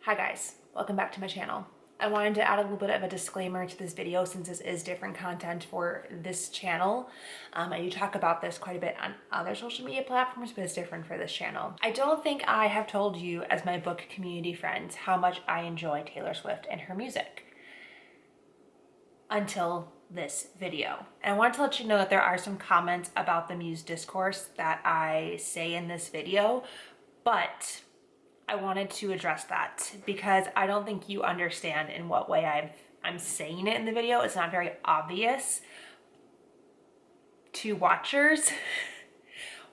Hi guys, welcome back to my channel. I wanted to add a little bit of a disclaimer to this video since this is different content for this channel. I do talk about this quite a bit on other social media platforms, but it's different for this channel. I don't think I have told you as my book community friends how much I enjoy Taylor Swift and her music until this video. And I wanted to let you know that there are some comments about the Muse discourse that I say in this video, but I wanted to address that because I don't think you understand in what way I'm saying it in the video. It's not very obvious to watchers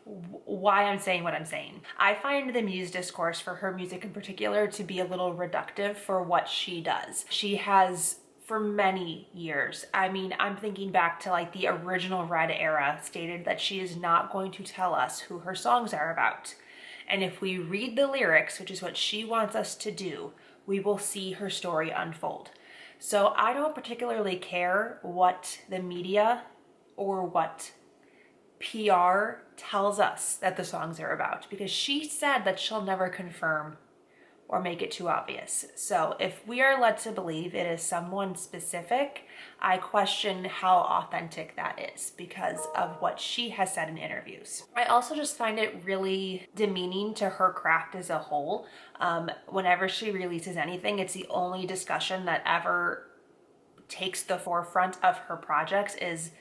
why I'm saying what I'm saying. I find the Muse discourse for her music in particular to be a little reductive for what she does. She has for many years, I mean, I'm thinking back to like the original Red era, stated that she is not going to tell us who her songs are about. And if we read the lyrics, which is what she wants us to do, we will see her story unfold. So I don't particularly care what the media or what PR tells us that the songs are about, because she said that she'll never confirm or make it too obvious. So if we are led to believe it is someone specific, I question how authentic that is because of what she has said in interviews. I also just find it really demeaning to her craft as a whole. Whenever she releases anything, it's the only discussion that ever takes the forefront of her projects is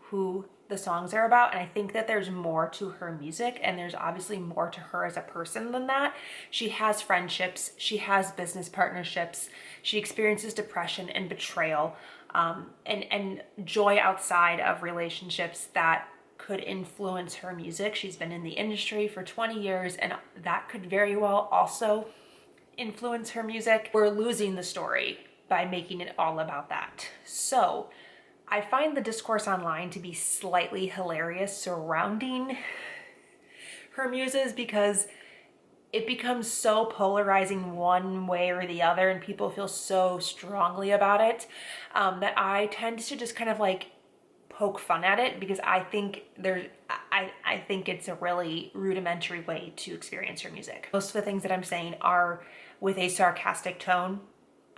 who the songs are about. And I think that there's more to her music, and there's obviously more to her as a person than that. She has friendships, she has business partnerships, she experiences depression and betrayal, and joy outside of relationships that could influence her music. She's been in the industry for 20 years, and that could very well also influence her music. We're losing the story by making it all about that. So I find the discourse online to be slightly hilarious surrounding her muses because it becomes so polarizing one way or the other, and people feel so strongly about it that I tend to just kind of like poke fun at it because I think I think it's a really rudimentary way to experience her music. Most of the things that I'm saying are with a sarcastic tone.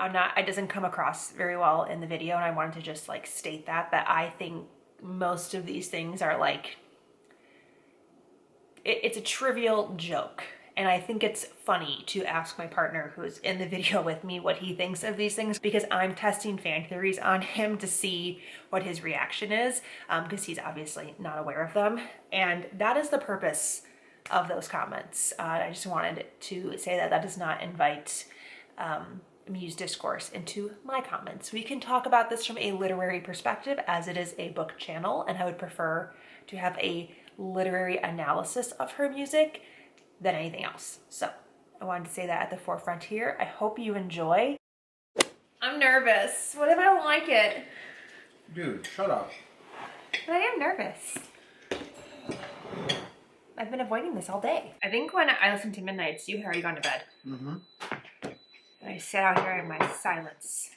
It doesn't come across very well in the video, and I wanted to just like state that I think most of these things are like, it's a trivial joke. And I think it's funny to ask my partner who's in the video with me what he thinks of these things, because I'm testing fan theories on him to see what his reaction is, because he's obviously not aware of them. And that is the purpose of those comments. I just wanted to say that does not invite Muse discourse into my comments. We can talk about this from a literary perspective, as it is a book channel, and I would prefer to have a literary analysis of her music than anything else. So I wanted to say that at the forefront here. I hope you enjoy. I'm nervous. What if I don't like it? Dude, shut up. But I am nervous. I've been avoiding this all day. I think when I listen to Midnights, you had already gone to bed. Mm-hmm. I sit out here in my silence.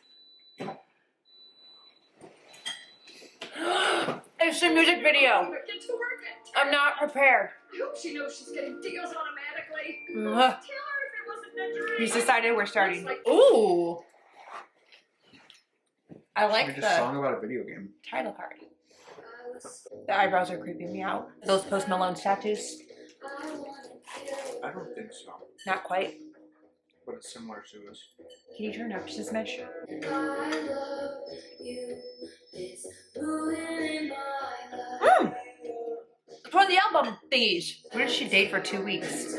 It's a music video. Get to work at 10. I'm not prepared. I hope she knows she's getting deals automatically. Ugh. Tell her if it wasn't a dream. He's decided we're starting. Like, Ooh. I We like just the song about a video game. title card. The eyebrows are creeping me out. Those Post Malone's tattoos? I don't think so, Not quite. but it's similar to this. Can you turn up just a smidge? It's one of the album thingies. Where did she date for 2 weeks?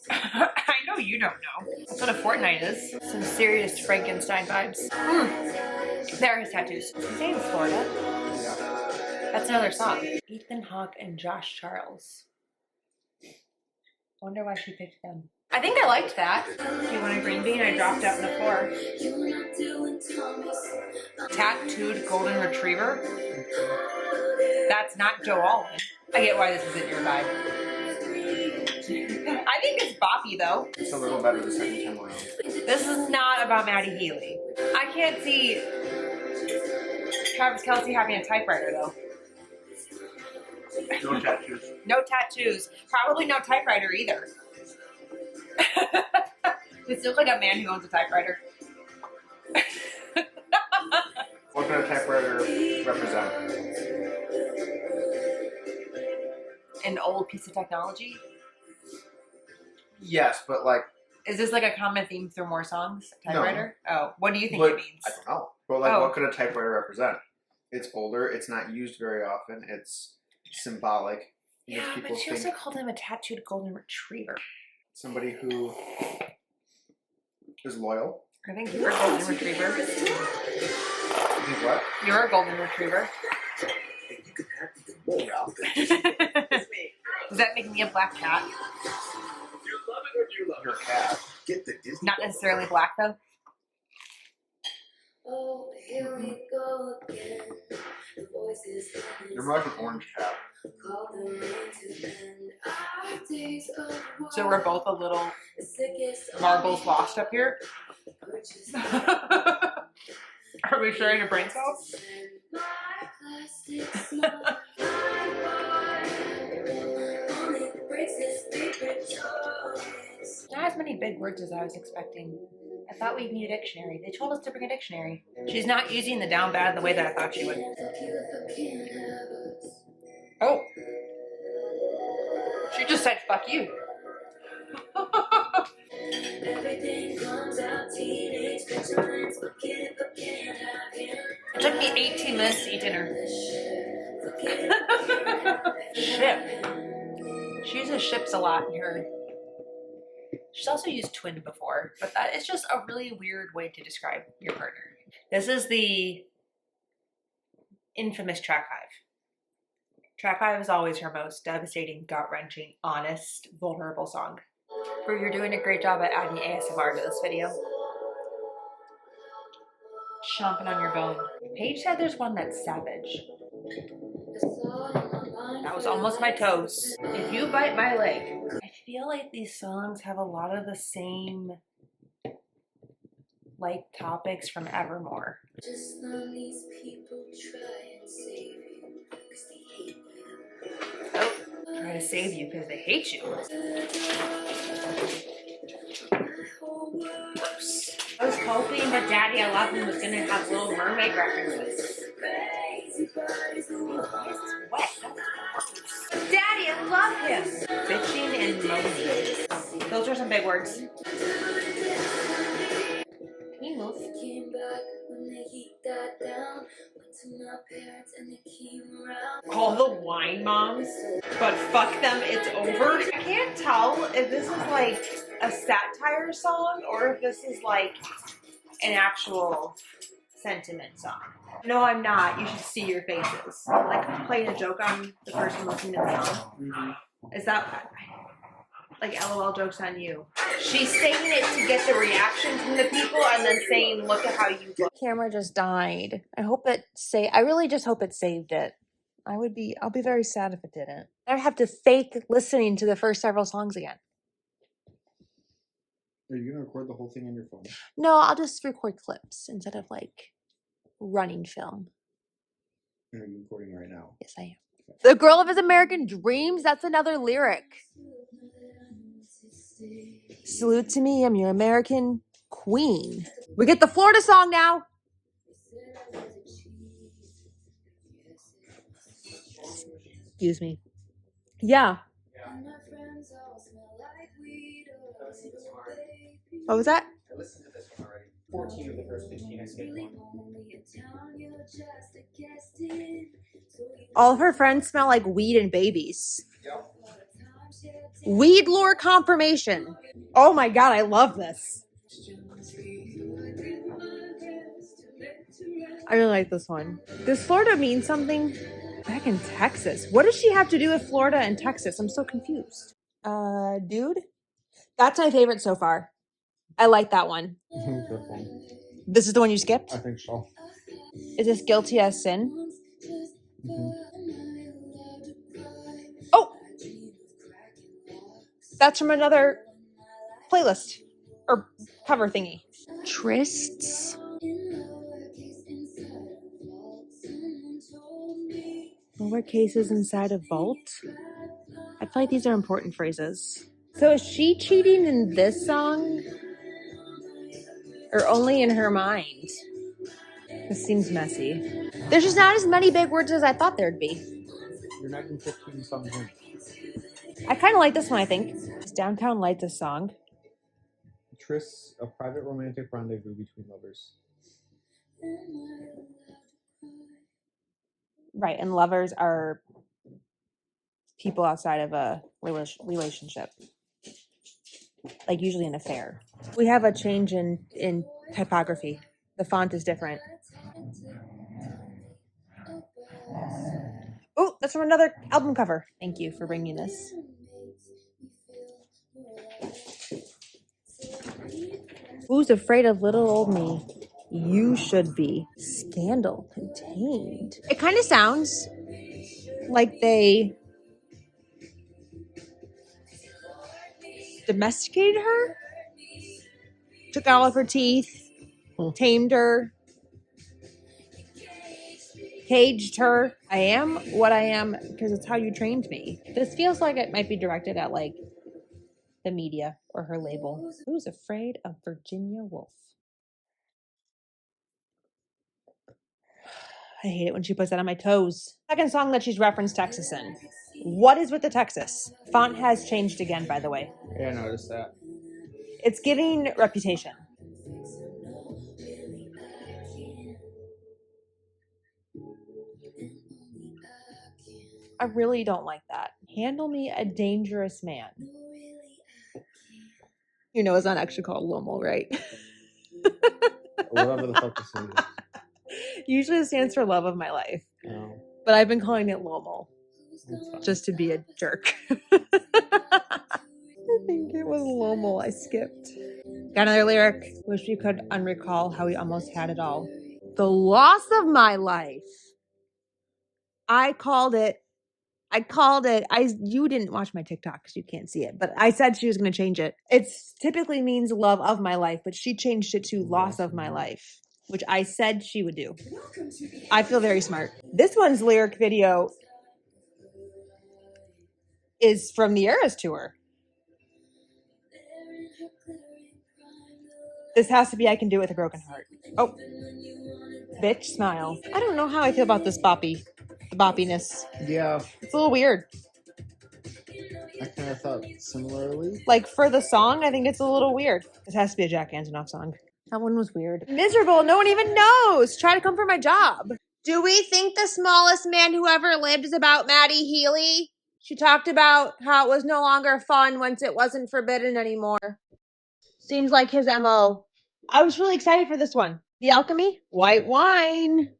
I know you don't know. That's what a fortnight is. Some serious Frankenstein vibes. There are his tattoos. His name's Florida. Yeah. That's another song. Ethan Hawke and Josh Charles. Wonder why she picked them. I think I liked that. Do you want a green bean? I dropped out on the floor. Tattooed golden retriever? That's not Joe Alwyn. I get why this isn't your vibe. I think it's boppy though. It's a little better the second time around. This is not about Maddie Healy. I can't see Travis Kelce having a typewriter though. No tattoos. No tattoos. Probably no typewriter either. you look like a man who owns a typewriter. What can a typewriter represent? An old piece of technology? Yes, but like, Is this like a common theme through more songs? Typewriter? Oh, what do you think but it means? I don't know. But like, Oh. what could a typewriter represent? It's older. It's not used very often. It's symbolic. Yeah, Makes but people she think also called him a tattooed golden retriever. somebody who is loyal. I think you're a golden retriever. You think what? You're a golden retriever. You can have even more out there. Does that make me a black cat? Do you love it or do you love You're it? a cat. Get the Disney. Not necessarily black though. Oh, here we go again. The voices You're more like an orange cat. call the rain to end our days of war. So we're both a little The sickest of marbles lost up here. purchase. Are we sharing a brain cell? My plastic smile. Only breaks his favorite toys. Not as many big words as I was expecting. I thought we'd need a dictionary. They told us to bring a dictionary. She's not using the down bad the way that I thought she would. Oh. She just said fuck you. Everything comes out teenage vigilance. Forget it, but can't have him. It took me 18 minutes to eat dinner. Ship. She uses ships a lot in her. She's also used twin before, but that is just a really weird way to describe your partner. This is the infamous track 5. Track 5 is always her most devastating, gut-wrenching, honest, vulnerable song. But you're doing a great job at adding ASMR to this video. Chomping on your bone. Paige said there's one that's savage. That was almost my toes. If you bite my leg. I feel like these songs have a lot of the same like topics from Evermore. Just let these people try and save you, 'cause they hate you. Oh, try to save you because they hate you. Gross. I was hoping that Daddy I Love Him was gonna have Little Mermaid references. It's wet. Daddy, I love him. Bitching and moaning. Those are some big words. Can you move? Came back when the heat died down. Went to my parents and they came around. Call the wine moms, but fuck them, it's over. I can't tell if this is like a satire song or if this is like an actual sentiment song. No, I'm not. You should see your faces. Like playing a joke on the person listening to the song. Is that like LOL jokes on you? She's saying it to get the reaction from the people and then saying, look at how you look. Camera just died. I really just hope it saved it. I'll be very sad if it didn't. I'd have to fake listening to the first several songs again. Are you gonna record the whole thing on your phone? No, I'll just record clips instead of like running film. Are you recording right now? Yes, I am. The girl of his American dreams, that's another lyric. Salute to me, I'm your American queen. We get the Florida song now. Excuse me. Yeah. What was that? I listened to this one already. 14 of the first 15 I skipped one. All of her friends smell like weed and babies. Yep. Weed lore confirmation. Oh my god, I love this. I really like this one. Does Florida mean something? Back in Texas. What does she have to do with Florida and Texas? I'm so confused. Dude? That's my favorite so far. I like that one. This is the one you skipped? I think so. Is this Guilty as Sin? Oh! That's from another playlist. Or cover thingy. Trysts. Lower cases inside a vault. I feel like these are important phrases. So is she cheating in this song? Or only in her mind. This seems messy. There's just not as many big words as I thought there'd be. You're not even 15 songs in. I kind of like this one, I think. Is Downtown Lights a song? Trysts, a private romantic rendezvous between lovers. Right, and lovers are people outside of a relationship. Like usually an affair. We have a change in typography. The font is different. Oh, that's from another album cover. Thank you for bringing this. Who's afraid of little old me? You should be. Scandal contained. It kind of sounds like they domesticated her, took out all of her teeth, tamed her, caged her. I am what I am because it's how you trained me. This feels like it might be directed at like the media or her label. Who's afraid of Virginia Woolf? I hate it when she puts that on my toes. Second song that she's referenced Texas in. What is with the Texas? Font has changed again, by the way. Yeah, I noticed that. It's giving Reputation. I really don't like that. Handle Me a Dangerous Man. You know, it's not actually called Lomo, right? Whatever the fuck this is. Usually it stands for Love of My Life. No. But I've been calling it Lomo. Just to be a jerk. I think it was Lomo. I skipped. Got another lyric. Wish we could unrecall how we almost had it all. The loss of my life. I called it. You didn't watch my TikTok because you can't see it, but I said she was going to change it. It typically means love of my life, but she changed it to loss of my life, which I said she would do. I feel very smart. This one's lyric video is from the Eras tour. This has to be I Can Do It With a Broken Heart. Oh, bitch, smile. I don't know how I feel about this boppy. The boppiness. Yeah, It's a little weird. I kind of thought similarly. Like for the song, I think it's a little weird. This has to be a Jack Antonoff song. That one was weird. Miserable. No one even knows. Try to come for my job. Do we think the smallest man who ever lived is about Maddie Healy? She talked about how it was no longer fun once it wasn't forbidden anymore. Seems like his MO. I was really excited for this one. The Alchemy? White wine.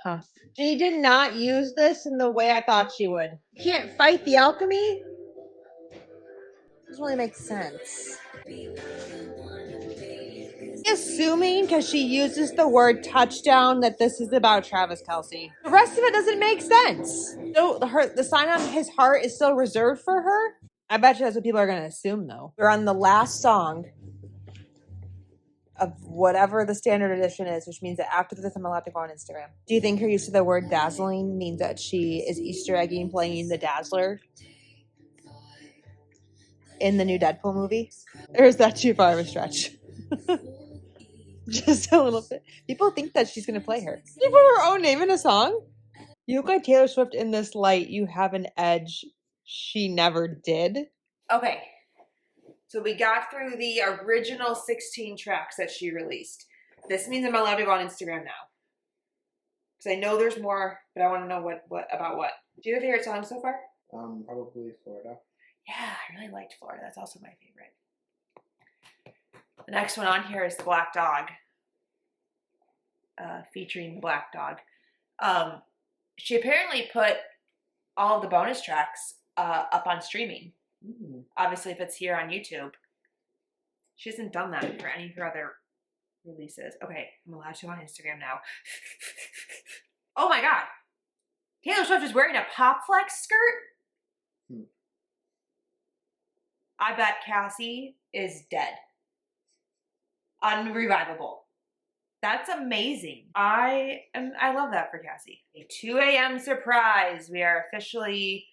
Huh. She did not use this in the way I thought she would. Can't fight the alchemy? Doesn't really make sense. Assuming because she uses the word touchdown that this is about Travis Kelce. The rest of it doesn't make sense. So the sign on his heart is still reserved for her? I bet you that's what people are going to assume though. We're on the last song of whatever the standard edition is, which means that after this, I'm allowed to go on Instagram. Do you think her use of the word dazzling means that she is Easter egging playing the Dazzler in the new Deadpool movie? Or is that too far of a stretch? Just a little bit. People think that she's going to play her. She put her own name in a song? You look like Taylor Swift in this light. You have an edge she never did. Okay. So we got through the original 16 tracks that she released. This means I'm allowed to go on Instagram now. Because I know there's more, but I want to know what about what. Do you have a favorite song so far? Probably Florida. Yeah, I really liked Florida. That's also my favorite. The next one on here is The Black Dog. Featuring The Black Dog. She apparently put all of the bonus tracks up on streaming. Mm. Obviously, if it's here on YouTube. She hasn't done that for any of her other releases. Okay, I'm allowed to on Instagram now. Oh my god. Taylor Swift is wearing a Pop Flex skirt? Hmm. I bet Cassie is dead. Unrevivable. That's amazing. I love that for Cassie. A 2 a.m. surprise. We are officially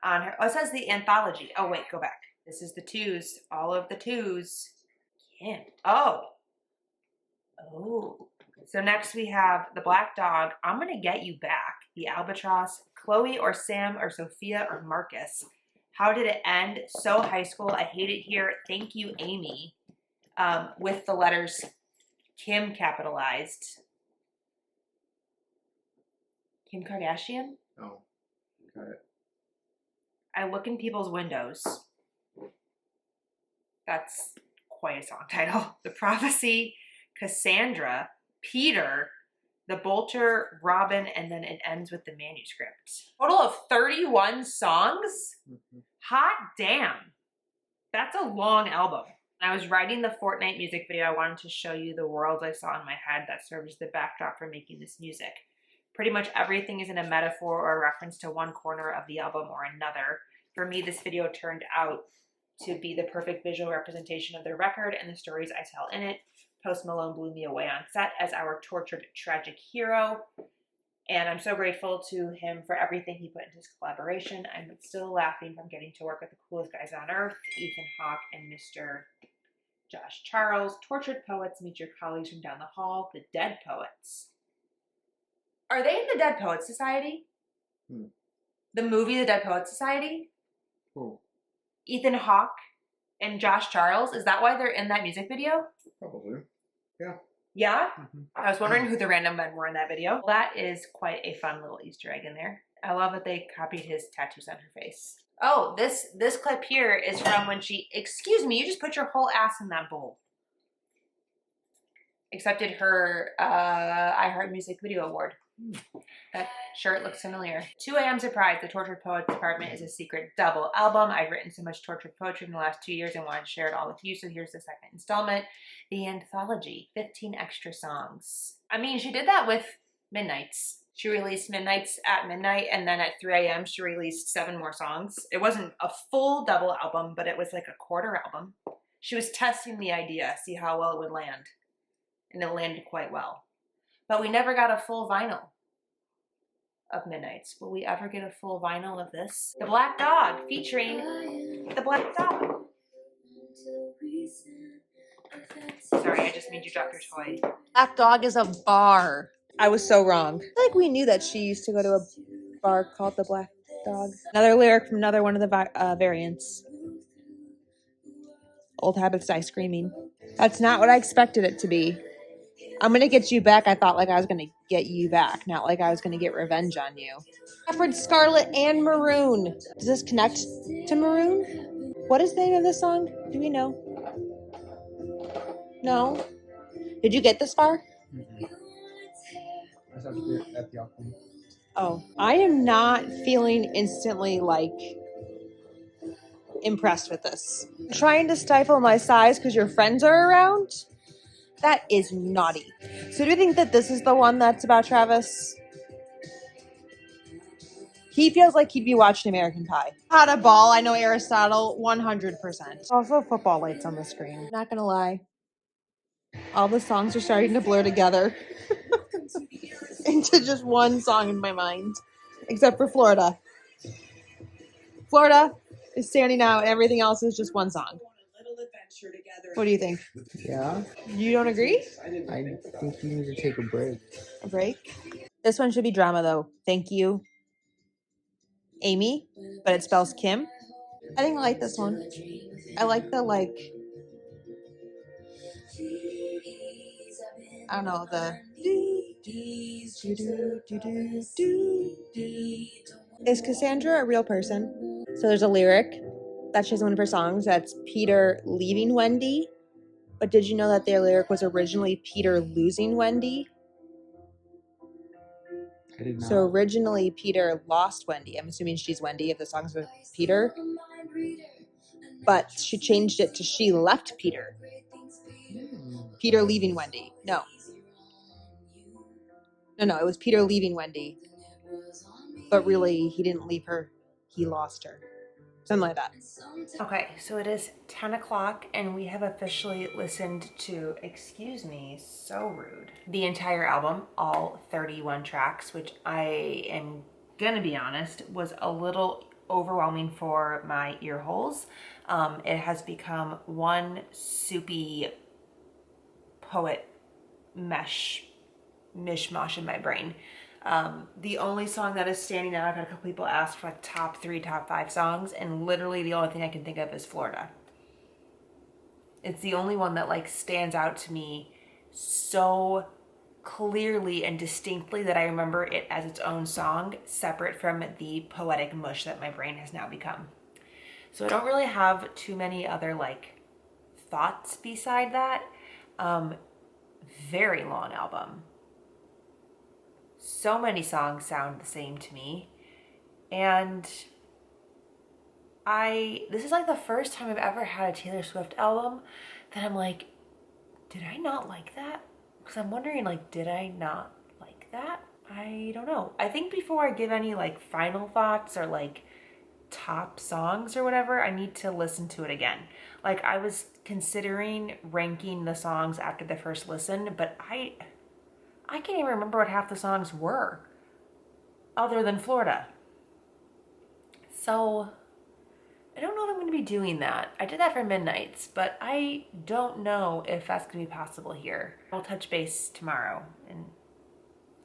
on her. Oh, it says the anthology. Oh, wait, go back. This is the twos. All of the twos. Kim. Oh. Oh. So next we have The Black Dog, I'm Gonna Get You Back, The Albatross, Chloe or Sam or Sophia or Marcus. How Did It End? So high school. I Hate It Here. Thank You, Amy. With the letters Kim capitalized. Kim Kardashian? Oh, got it. I Look in People's Windows. That's quite a song title. The Prophecy, Cassandra, Peter, The Bolter, Robin, and then it ends with the manuscript. Total of 31 songs? Hot damn. That's a long album. When I was writing the Fortnite music video, I wanted to show you the worlds I saw in my head that served as the backdrop for making this music. Pretty much everything is in a metaphor or a reference to one corner of the album or another. For me, this video turned out to be the perfect visual representation of the record and the stories I tell in it. Post Malone blew me away on set as our tortured, tragic hero. And I'm so grateful to him for everything he put into his collaboration. I'm still laughing from getting to work with the coolest guys on earth, Ethan Hawke and Mr. Josh Charles. Tortured Poets, meet your colleagues from down the hall, the Dead Poets. Are they in the Dead Poets Society? The movie The Dead Poets Society? Cool. Ethan Hawke and Josh Charles, is that why they're in that music video? Probably. Yeah. Yeah? I was wondering who the random men were in that video. Well, that is quite a fun little Easter egg in there. I love that they copied his tattoos on her face. Oh, this clip here is from when she, excuse me, you just put your whole ass in that bowl. Accepted her iHeart Music Video Award. That shirt looks familiar. 2 a.m. Surprise, the Tortured Poets Department is a secret double album. I've written so much tortured poetry in the last 2 years and wanted to share it all with you, so here's the second installment. The Anthology, 15 extra songs. I mean, she did that with Midnights. She released Midnights at midnight, and then at 3 a.m. she released 7 more songs. It wasn't a full double album, but it was like a quarter album. She was testing the idea, see how well it would land. And it landed quite well. But we never got a full vinyl of Midnights. Will we ever get a full vinyl of this? The Black Dog, featuring The Black Dog. Sorry, I just made you drop your toy. Black Dog is a bar. I was so wrong. I feel like we knew that she used to go to a bar called The Black Dog. Another lyric from another one of the variants. Old habits die screaming. That's not what I expected it to be. I'm gonna get you back. I thought like I was gonna get you back, not like I was gonna get revenge on you. Saffron, Scarlet, and Maroon. Does this connect to Maroon? What is the name of this song? Do we know? No? Did you get this far? I have to be at the album. Oh, I am not feeling instantly like impressed with this. I'm trying to stifle my sighs because your friends are around? That is naughty. So do you think that this is the one that's about Travis? He feels like he'd be watching American Pie. Had a ball. I know Aristotle 100%. Also football lights on the screen. Not gonna lie. All the songs are starting to blur together into just one song in my mind. Except for Florida. Florida is standing out. Everything else is just one song. What do you think? Yeah. You don't agree? I think you need to take a break. A break? This one should be drama though. Thank you, Amy, but it spells Kim. I think I like this one. I like the I don't know, the Is Cassandra a real person? So there's a lyric that she's in one of her songs that's Peter leaving Wendy. But did you know that their lyric was originally Peter losing Wendy? I did not. So originally Peter lost Wendy. I'm assuming she's Wendy if the song's with Peter. But she changed it to she left Peter. Peter leaving Wendy. No, it was Peter leaving Wendy. But really, he didn't leave her. He lost her. Something like that. Okay, so it is 10 o'clock and we have officially listened to, excuse me, so rude, the entire album, all 31 tracks, which I am gonna be honest, was a little overwhelming for my ear holes. It has become one soupy poet mishmash in my brain. The only song that is standing out, I've had a couple people ask for like top 3, top 5 songs, and literally the only thing I can think of is Florida. It's the only one that like stands out to me so clearly and distinctly that I remember it as its own song, separate from the poetic mush that my brain has now become. So I don't really have too many other like thoughts beside that. Very long album. So many songs sound the same to me. And this is like the first time I've ever had a Taylor Swift album that I'm like, did I not like that? Because I'm wondering, like, did I not like that? I don't know. I think before I give any like final thoughts or like top songs or whatever, I need to listen to it again. Like, I was considering ranking the songs after the first listen, but I can't even remember what half the songs were other than Florida. So I don't know if I'm going to be doing that. I did that for Midnights, but I don't know if that's going to be possible here. I'll touch base tomorrow and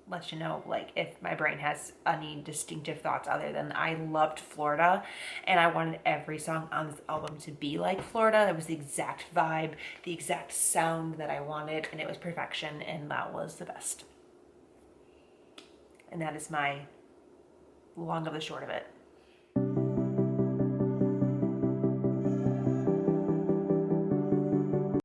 let you know, like, if my brain has any distinctive thoughts other than I loved Florida and I wanted every song on this album to be like Florida. That was the exact vibe, the exact sound that I wanted, and it was perfection, and that was the best. And that is my long of the short of it.